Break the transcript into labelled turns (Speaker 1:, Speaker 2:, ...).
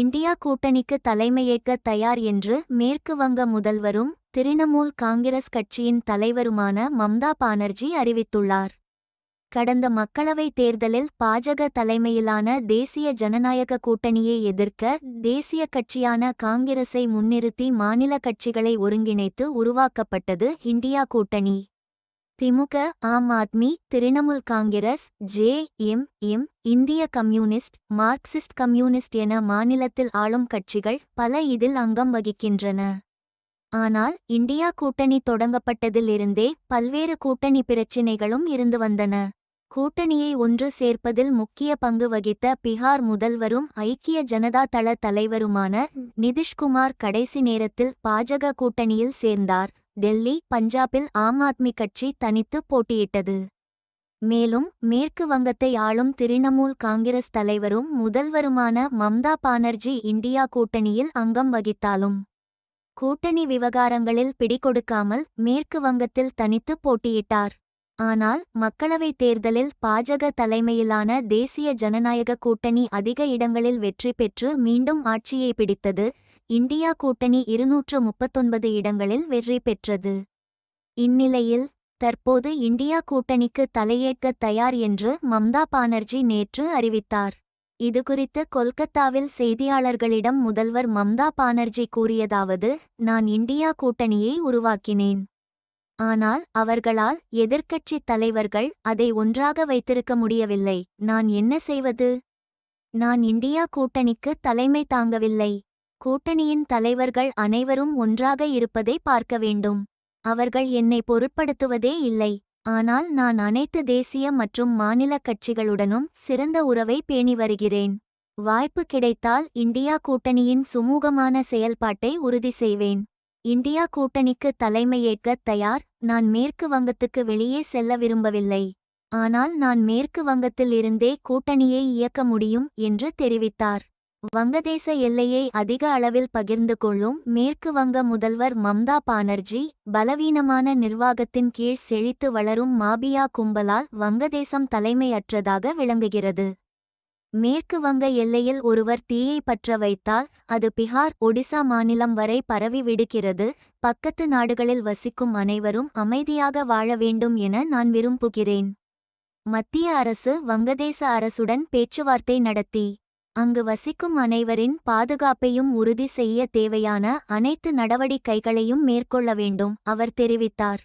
Speaker 1: India கூட்டணிக்கு தலைமையேற்க தயார் என்று மேற்கு வங்க முதல்வரும் திரிணமூல் காங்கிரஸ் கட்சியின் தலைவருமான மம்தா பானர்ஜி அறிவித்துள்ளார். கடந்த மக்களவைத் தேர்தலில் பாஜக தலைமையிலான தேசிய ஜனநாயக கூட்டணியை எதிர்க்க தேசிய கட்சியான காங்கிரஸை முன்னிறுத்தி மாநில கட்சிகளை ஒருங்கிணைத்து உருவாக்கப்பட்டது இந்தியா கூட்டணி. திமுக, ஆம் ஆத்மி, திரிணமுல் காங்கிரஸ், ஜே.எம்.எம், இந்திய கம்யூனிஸ்ட், மார்க்சிஸ்ட் கம்யூனிஸ்ட் என மாநிலத்தில் ஆளும் கட்சிகள் பல இதில் அங்கம் வகிக்கின்றன. ஆனால் இந்தியா கூட்டணி தொடங்கப்பட்டதிலிருந்தே பல்வேறு கூட்டணி பிரச்சினைகளும் இருந்து வந்தன. கூட்டணியை ஒன்று சேர்ப்பதில் முக்கிய பங்கு வகித்த பிகார் முதல்வரும் ஐக்கிய ஜனதா தள தலைவருமான நிதிஷ்குமார் கடைசி நேரத்தில் பாஜக கூட்டணியில் சேர்ந்தார். டெல்லி, பஞ்சாபில் ஆம் ஆத்மி கட்சி தனித்து போட்டியிட்டது. மேலும் மேற்கு வங்கத்தை ஆளும் திரிணமூல் காங்கிரஸ் தலைவரும் முதல்வருமான மம்தா பானர்ஜி இந்தியா கூட்டணியில் அங்கம் வகித்தாலும் கூட்டணி விவகாரங்களில் பிடிகொடுக்காமல் மேற்கு வங்கத்தில் தனித்து போட்டியிட்டார். ஆனால் மக்களவைத் தேர்தலில் பாஜக தலைமையிலான தேசிய ஜனநாயக கூட்டணி அதிக இடங்களில் வெற்றி பெற்று மீண்டும் ஆட்சியை பிடித்தது. இந்தியா கூட்டணி 239 இடங்களில் வெற்றி பெற்றது. இந்நிலையில் தற்போது இந்தியா கூட்டணிக்கு தலையேற்க தயார் என்று மம்தா பானர்ஜி நேற்று அறிவித்தார். இதுகுறித்து கொல்கத்தாவில் செய்தியாளர்களிடம் முதல்வர் மம்தா பானர்ஜி கூறியதாவது: நான் இந்தியா கூட்டணியை உருவாக்கினேன். ஆனால் அவர்களால் எதிர்க்கட்சித் தலைவர்கள் அதை ஒன்றாக வைத்திருக்க முடியவில்லை. நான் என்ன செய்வது? நான் இந்தியா கூட்டணிக்கு தலைமை தாங்கவில்லை. கூட்டணியின் தலைவர்கள் அனைவரும் ஒன்றாக இருப்பதை பார்க்க வேண்டும். அவர்கள் என்னை பொருட்படுத்துவதே இல்லை. ஆனால் நான் அனைத்து தேசிய மற்றும் மாநில கட்சிகளுடனும் சிறந்த உறவை பேணி வருகிறேன். வாய்ப்பு கிடைத்தால் இந்தியா கூட்டணியின் சுமூகமான செயல்பாட்டை உறுதி செய்வேன். இந்தியா கூட்டணிக்கு தலைமையேற்க தயார். நான் மேற்கு வங்கத்துக்கு வெளியே செல்ல விரும்பவில்லை. ஆனால் நான் மேற்கு வங்கத்தில் இருந்தே கூட்டணியை இயக்க முடியும் என்று தெரிவித்தார். வங்கதேச எல்லையை அதிக அளவில் பகிர்ந்து கொள்ளும் மேற்கு வங்க முதல்வர் மம்தா பானர்ஜி பலவீனமான நிர்வாகத்தின் கீழ் செழித்து வளரும் மாபியா கும்பலால் வங்கதேசம் தலைமையற்றதாக விளங்குகிறது. மேற்கு வங்க எல்லையில் ஒருவர் தீயை பற்ற வைத்தால் அது பிகார், ஒடிசா மாநிலம் வரை பரவி விடுகிறது. பக்கத்து நாடுகளில் வசிக்கும் அனைவரும் அமைதியாக வாழ வேண்டும் என நான் விரும்புகிறேன். மத்திய அரசு வங்கதேச அரசுடன் பேச்சுவார்த்தை நடத்தி அங்கு வசிக்கும் அனைவரின் பாதுகாப்பையும் உறுதி செய்ய தேவையான அனைத்து நடவடிக்கைகளையும் மேற்கொள்ள வேண்டும், அவர் தெரிவித்தார்.